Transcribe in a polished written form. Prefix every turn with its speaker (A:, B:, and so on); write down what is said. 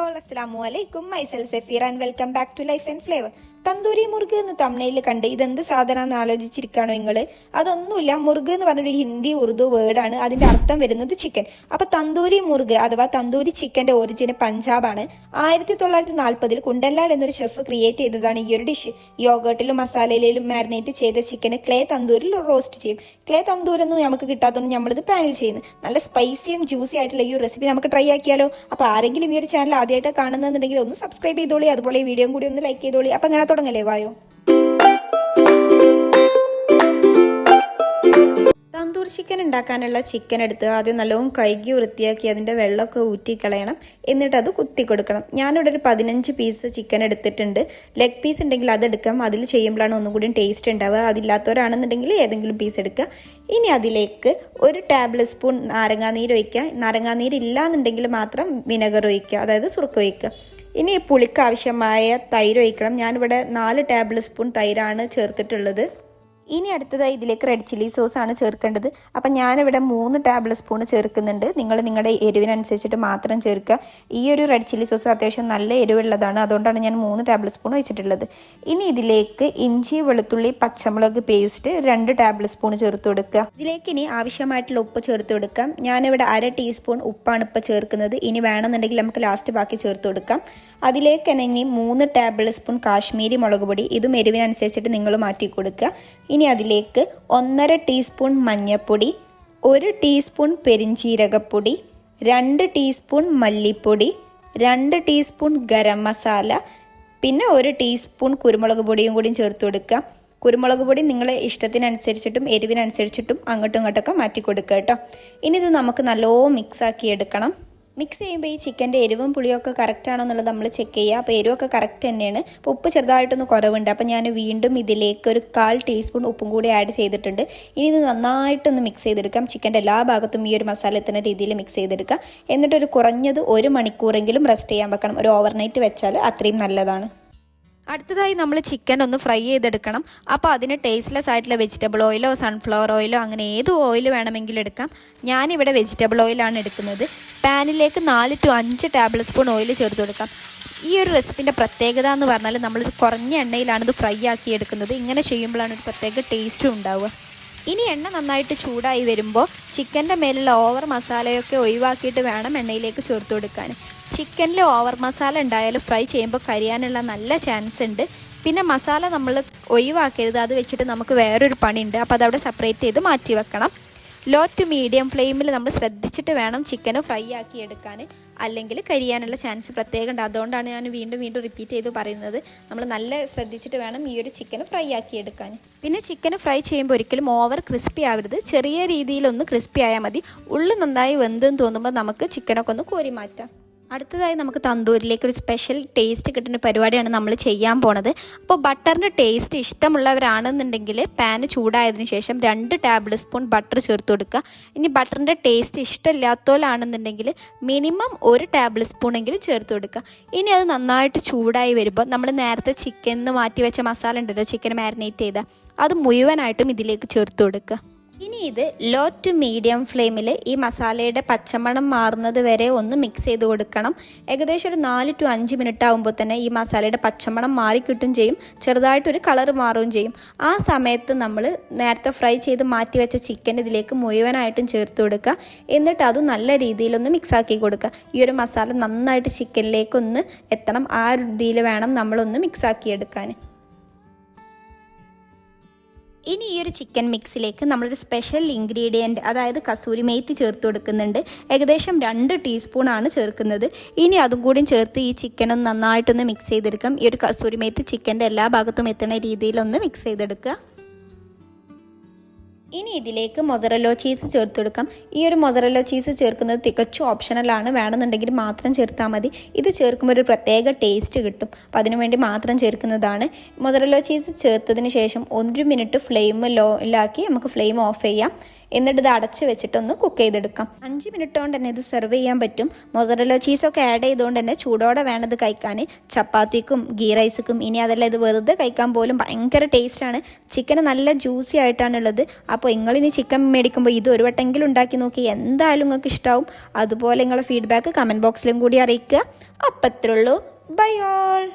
A: all, assalamu alaikum. Myself Safira and welcome back to Life and Flavor. Tandoori മുറുക് എന്ന് തമിഴിൽ കണ്ട് ഇതെന്ത് സാധനം എന്ന് ആലോചിച്ചിരിക്കുകയാണോ നിങ്ങൾ? അതൊന്നുമില്ല. മുറുക് എന്ന് പറഞ്ഞൊരു ഹിന്ദി ഉറുദു വേർഡാണ്. അതിൻ്റെ അർത്ഥം വരുന്നത് ചിക്കൻ. അപ്പോൾ തന്തൂരി മുറുക് അഥവാ തന്തൂരി ചിക്കൻ്റെ ഒറിജിൻ പഞ്ചാബാണ്. 1940 കുണ്ടൻലാൽ എന്നൊരു ഷെഫ് ക്രിയേറ്റ് ചെയ്തതാണ് ഈ ഒരു ഡിഷ്. യോഗേർട്ടിലും മസാലയിലും മാരിനേറ്റ് ചെയ്ത ചിക്കന് ക്ലേ തന്തൂരിൽ റോസ്റ്റ് ചെയ്യും. ക്ലേ തന്തൂരൊന്നും നമുക്ക് കിട്ടാത്തതുകൊണ്ട് നമ്മളിത് പാനിൽ ചെയ്യുന്നു. നല്ല സ്പൈസിയും ജ്യൂസി ആയിട്ടുള്ള ഈ ഒരു റെസിപ്പി നമുക്ക് ട്രൈ ആക്കിയാലോ? അപ്പോൾ ആരെങ്കിലും ഈ ഒരു ചാനൽ ആദ്യമായിട്ട് കാണുന്നുണ്ടെങ്കിൽ ഒന്ന് സബ്സ്ക്രൈബ് ചെയ്തോളി, അതുപോലെ ഈ വീഡിയോ കൂടി ഒന്ന് ലൈക്ക് ചെയ്തോളി. അപ്പം അങ്ങനെ തുടങ്ങല്ലേ, വായോ. തന്തൂർ ചിക്കൻ ഉണ്ടാക്കാനുള്ള ചിക്കൻ എടുത്ത് ആദ്യം നല്ലോണം കഴുകി വൃത്തിയാക്കി അതിൻ്റെ വെള്ളമൊക്കെ ഊറ്റിക്കളയണം. എന്നിട്ട് അത് കുത്തി കൊടുക്കണം. ഞാനിവിടെ ഒരു 15 പീസ് ചിക്കൻ എടുത്തിട്ടുണ്ട്. ലെഗ് പീസ് ഉണ്ടെങ്കിൽ അതെടുക്കാം. അതിൽ ചെയ്യുമ്പോഴാണ് ഒന്നും കൂടി ടേസ്റ്റ് ഉണ്ടാവുക. അതില്ലാത്തവരാണെന്നുണ്ടെങ്കിൽ ഏതെങ്കിലും പീസ് എടുക്കുക. ഇനി അതിലേക്ക് 1 ടേബിൾ സ്പൂൺ നാരങ്ങാനീര് ഒഴിക്കുക. നാരങ്ങാനീര് ഇല്ലാന്നുണ്ടെങ്കിൽ മാത്രം വിനെഗർ ഒഴിക്കുക, അതായത് സുറുക്ക ഒഴിക്കുക. ഇനി പുളിക്ക് ആവശ്യമായ തൈര് ഒഴിക്കണം. ഞാനിവിടെ 4 ടേബിൾ സ്പൂൺ തൈരാണ് ചേർത്തിട്ടുള്ളത്. ഇനി അടുത്തതായി ഇതിലേക്ക് റെഡ് ചില്ലി സോസാണ് ചേർക്കേണ്ടത്. അപ്പം ഞാനിവിടെ 3 ടേബിൾ സ്പൂൺ ചേർക്കുന്നുണ്ട്. നിങ്ങൾ നിങ്ങളുടെ എരിവിനനുസരിച്ചിട്ട് മാത്രം ചേർക്കുക. ഈ ഒരു റെഡ് ചില്ലി സോസ് അത്യാവശ്യം നല്ല എരിവുള്ളതാണ്, അതുകൊണ്ടാണ് ഞാൻ 3 ടേബിൾ സ്പൂൺ വെച്ചിട്ടുള്ളത്. ഇനി ഇതിലേക്ക് ഇഞ്ചി വെളുത്തുള്ളി പച്ചമുളക് പേസ്റ്റ് 2 ടേബിൾ സ്പൂൺ ചേർത്ത് കൊടുക്കുക. ഇതിലേക്ക് ഇനി ആവശ്യമായിട്ടുള്ള ഉപ്പ് ചേർത്ത് കൊടുക്കാം. ഞാനിവിടെ 1/2 ടീസ്പൂൺ ഉപ്പാണ് ഇപ്പോൾ ചേർക്കുന്നത്. ഇനി വേണമെന്നുണ്ടെങ്കിൽ നമുക്ക് ലാസ്റ്റ് ബാക്കി ചേർത്ത് കൊടുക്കാം. അതിലേക്ക് തന്നെ ഇനി 3 ടേബിൾ സ്പൂൺ കാശ്മീരി മുളക് പൊടി, ഇതും എരിവിനനുസരിച്ചിട്ട് നിങ്ങൾ മാറ്റി കൊടുക്കുക. ഇനി അതിലേക്ക് 1/2 ടീസ്പൂൺ മഞ്ഞൾപ്പൊടി, 1 ടീസ്പൂൺ പെരിഞ്ചീരകപ്പൊടി, 2 ടീസ്പൂൺ മല്ലിപ്പൊടി, 2 ടീസ്പൂൺ ഗരം മസാല, പിന്നെ 1 ടീസ്പൂൺ കുരുമുളക് പൊടിയും കൂടി ചേർത്ത് കൊടുക്കുക. കുരുമുളക് പൊടി നിങ്ങളെ ഇഷ്ടത്തിനനുസരിച്ചിട്ടും എരിവിനനുസരിച്ചിട്ടും അങ്ങോട്ടും ഇങ്ങോട്ടൊക്കെ മാറ്റി കൊടുക്കുക കേട്ടോ. ഇനി ഇത് നമുക്ക് നല്ലോണം മിക്സാക്കി എടുക്കണം. മിക്സ് ചെയ്യുമ്പോൾ ഈ ചിക്കൻ്റെ എരിവും പുളിയൊക്കെ കറക്റ്റ് ആണോ എന്നുള്ളത് നമ്മൾ ചെക്ക് ചെയ്യുക. അപ്പോൾ എരിവൊക്കെ കറക്റ്റ് തന്നെയാണ്. അപ്പോൾ ഉപ്പ് ചെറുതായിട്ടൊന്ന് കുറവുണ്ട്. അപ്പോൾ ഞാൻ വീണ്ടും ഇതിലേക്ക് ഒരു 1/4 ടീസ്പൂൺ ഉപ്പും കൂടി ആഡ് ചെയ്തിട്ടുണ്ട്. ഇനി ഇത് നന്നായിട്ടൊന്ന് മിക്സ് ചെയ്തെടുക്കാം. ചിക്കൻ്റെ എല്ലാ ഭാഗത്തും ഈ ഒരു മസാല എത്തുന്ന രീതിയിൽ മിക്സ് ചെയ്തെടുക്കുക. എന്നിട്ടൊരു കുറഞ്ഞത് 1 മണിക്കൂറെങ്കിലും റെസ്റ്റ് ചെയ്യാൻ വെക്കണം. ഒരു ഓവർനൈറ്റ് വെച്ചാൽ അത്രയും നല്ലതാണ്. അടുത്തതായി നമ്മൾ ചിക്കൻ ഒന്ന് ഫ്രൈ ചെയ്തെടുക്കണം. അപ്പോൾ അതിന് ടേസ്റ്റ്ലെസ് ആയിട്ടുള്ള വെജിറ്റബിൾ ഓയിലോ സൺഫ്ലവർ ഓയിലോ അങ്ങനെ ഏത് ഓയിൽ വേണമെങ്കിലും എടുക്കാം. ഞാനിവിടെ വെജിറ്റബിൾ ഓയിലാണ് എടുക്കുന്നത്. പാനിലേക്ക് 4 to 5 ടേബിൾ സ്പൂൺ ഓയിൽ ചേർത്ത് കൊടുക്കാം. ഈ ഒരു റെസിപ്പിൻ്റെ പ്രത്യേകത എന്ന് പറഞ്ഞാൽ നമ്മളൊരു കുറഞ്ഞ എണ്ണയിലാണ് ഇത് ഫ്രൈ ആക്കി എടുക്കുന്നത്. ഇങ്ങനെ ചെയ്യുമ്പോഴാണ് ഒരു പ്രത്യേക ടേസ്റ്റും ഉണ്ടാവുക. ഇനി എണ്ണ നന്നായിട്ട് ചൂടായി വരുമ്പോൾ ചിക്കൻ്റെ മേലുള്ള ഓവർ മസാലയൊക്കെ ഒഴിവാക്കിയിട്ട് വേണം എണ്ണയിലേക്ക് ചേർത്ത് കൊടുക്കാൻ. ചിക്കനിൽ ഓവർ മസാല ഉണ്ടായാലും ഫ്രൈ ചെയ്യുമ്പോൾ കരിയാനുള്ള നല്ല ചാൻസ് ഉണ്ട്. പിന്നെ മസാല നമ്മൾ ഒഴിവാക്കരുത്. അത് വെച്ചിട്ട് നമുക്ക് വേറൊരു പണിയുണ്ട്. അപ്പോൾ അതവിടെ സെപ്പറേറ്റ് ചെയ്ത് മാറ്റി വെക്കണം. ലോ ടു മീഡിയം ഫ്ലെയിമിൽ നമ്മൾ ശ്രദ്ധിച്ചിട്ട് വേണം ചിക്കന് ഫ്രൈ ആക്കി എടുക്കാൻ. അല്ലെങ്കിൽ കരിയാനുള്ള ചാൻസ് പ്രത്യേകം ഉണ്ട്. അതുകൊണ്ടാണ് ഞാൻ വീണ്ടും റിപ്പീറ്റ് ചെയ്ത് പറയുന്നത്. നമ്മൾ നല്ല ശ്രദ്ധിച്ചിട്ട് വേണം ഈ ഒരു ചിക്കന് ഫ്രൈ ആക്കി എടുക്കാൻ. പിന്നെ ചിക്കന് ഫ്രൈ ചെയ്യുമ്പോൾ ഒരിക്കലും ഓവർ ക്രിസ്പി ആവരുത്. ചെറിയ രീതിയിലൊന്ന് ക്രിസ്പി ആയാൽ മതി. ഉള്ളു നന്നായി വെന്തെന്ന് തോന്നുമ്പോൾ നമുക്ക് ചിക്കനൊക്കെ ഒന്ന് കോരി മാറ്റാം. അടുത്തതായി നമുക്ക് തന്തൂരിലേക്ക് ഒരു സ്പെഷ്യൽ ടേസ്റ്റ് കിട്ടുന്ന പരിപാടിയാണ് നമ്മൾ ചെയ്യാൻ പോണത്. അപ്പോൾ ബട്ടറിൻ്റെ ടേസ്റ്റ് ഇഷ്ടമുള്ളവരാണെന്നുണ്ടെങ്കിൽ പാന് ചൂടായതിനു ശേഷം 2 ടേബിൾ സ്പൂൺ ബട്ടർ ചേർത്ത് കൊടുക്കുക. ഇനി ബട്ടറിൻ്റെ ടേസ്റ്റ് ഇഷ്ടമില്ലാത്തവരാണെന്നുണ്ടെങ്കിൽ മിനിമം 1 ടേബിൾ സ്പൂണെങ്കിലും ചേർത്ത് കൊടുക്കുക. ഇനി അത് നന്നായിട്ട് ചൂടായി വരുമ്പോൾ നമ്മൾ നേരത്തെ ചിക്കനിൽ മാറ്റി വെച്ച മസാല ഉണ്ടല്ലോ, ചിക്കൻ മാരിനേറ്റ് ചെയ്ത, അത് മുഴുവനായിട്ടും ഇതിലേക്ക് ചേർത്ത് കൊടുക്കുക. ഇനി ഇത് ലോ ടു മീഡിയം ഫ്ലെയിമിൽ ഈ മസാലയുടെ പച്ചമണം മാറുന്നത് വരെ ഒന്ന് മിക്സ് ചെയ്ത് കൊടുക്കണം. ഏകദേശം ഒരു 4 to 5 മിനിറ്റ് ആകുമ്പോൾ തന്നെ ഈ മസാലയുടെ പച്ചമണം മാറിക്കിട്ടും ചെയ്യും, ചെറുതായിട്ടൊരു കളർ മാറുകയും ചെയ്യും. ആ സമയത്ത് നമ്മൾ നേരത്തെ ഫ്രൈ ചെയ്ത് മാറ്റി വെച്ച ചിക്കൻ ഇതിലേക്ക് മുഴുവനായിട്ടും ചേർത്ത് കൊടുക്കുക. എന്നിട്ട് അത് നല്ല രീതിയിലൊന്ന് മിക്സാക്കി കൊടുക്കുക. ഈ ഒരു മസാല നന്നായിട്ട് ചിക്കനിലേക്കൊന്ന് എത്തണം. ആ ഒരു രീതിയിൽ വേണം നമ്മളൊന്ന് മിക്സാക്കി എടുക്കാൻ. ഇനി ഈ ഒരു ചിക്കൻ മിക്സിലേക്ക് നമ്മളൊരു സ്പെഷ്യൽ ഇൻഗ്രീഡിയൻറ്റ്, അതായത് കസൂരി മേത്തി ചേർത്ത് കൊടുക്കുന്നുണ്ട്. ഏകദേശം 2 ടീസ്പൂണാണ് ചേർക്കുന്നത്. ഇനി അതും കൂടി ചേർത്ത് ഈ ചിക്കനൊന്ന് നന്നായിട്ടൊന്ന് മിക്സ് ചെയ്തെടുക്കാം. ഈ ഒരു കസൂരി മേത്തി ചിക്കൻ്റെ എല്ലാ ഭാഗത്തും എത്തുന്ന രീതിയിലൊന്ന് മിക്സ് ചെയ്തെടുക്കുക. ഇനി ഇതിലേക്ക് മൊസറല്ലോ ചീസ് ചേർത്ത് കൊടുക്കാം. ഈ ഒരു മൊസറല്ലോ ചീസ് ചേർക്കുന്നത് തികച്ചും ഓപ്ഷണലാണ്. വേണമെന്നുണ്ടെങ്കിൽ മാത്രം ചേർത്താൽ മതി. ഇത് ചേർക്കുമ്പോൾ ഒരു പ്രത്യേക ടേസ്റ്റ് കിട്ടും. അപ്പോൾ അതിനുവേണ്ടി മാത്രം ചേർക്കുന്നതാണ്. മൊസറല്ലോ ചീസ് ചേർത്തതിന് ശേഷം 1 മിനിറ്റ് ഫ്ലെയിം ലോയിലാക്കി നമുക്ക് ഫ്ലെയിം ഓഫ് ചെയ്യാം. എന്നിട്ട് ഇത് അടച്ച് വെച്ചിട്ടൊന്ന് കുക്ക് ചെയ്തെടുക്കാം. 5 മിനിറ്റ് കൊണ്ട് തന്നെ ഇത് സെർവ് ചെയ്യാൻ പറ്റും. മൊസറല്ല ചീസൊക്കെ ആഡ് ചെയ്തുകൊണ്ട് തന്നെ ചൂടോടെ വേണത് കഴിക്കാൻ, ചപ്പാത്തിക്കും ഗീ റൈസിക്കും. ഇനി അതല്ല, ഇത് വെറുതെ കഴിക്കാൻ പോലും ഭയങ്കര ടേസ്റ്റാണ്. ചിക്കൻ നല്ല ജ്യൂസി ആയിട്ടാണുള്ളത്. അപ്പോൾ നിങ്ങളിനി ചിക്കൻ മേടിക്കുമ്പോൾ ഇത് ഒരു വട്ടെങ്കിലും ഉണ്ടാക്കി നോക്കി, എന്തായാലും നിങ്ങൾക്ക് ഇഷ്ടമാവും. അതുപോലെ നിങ്ങളുടെ ഫീഡ്ബാക്ക് കമൻറ്റ് ബോക്സിലും കൂടി അറിയിക്കുക. അപ്പം അത്രേ ഉള്ളൂ. Bye all.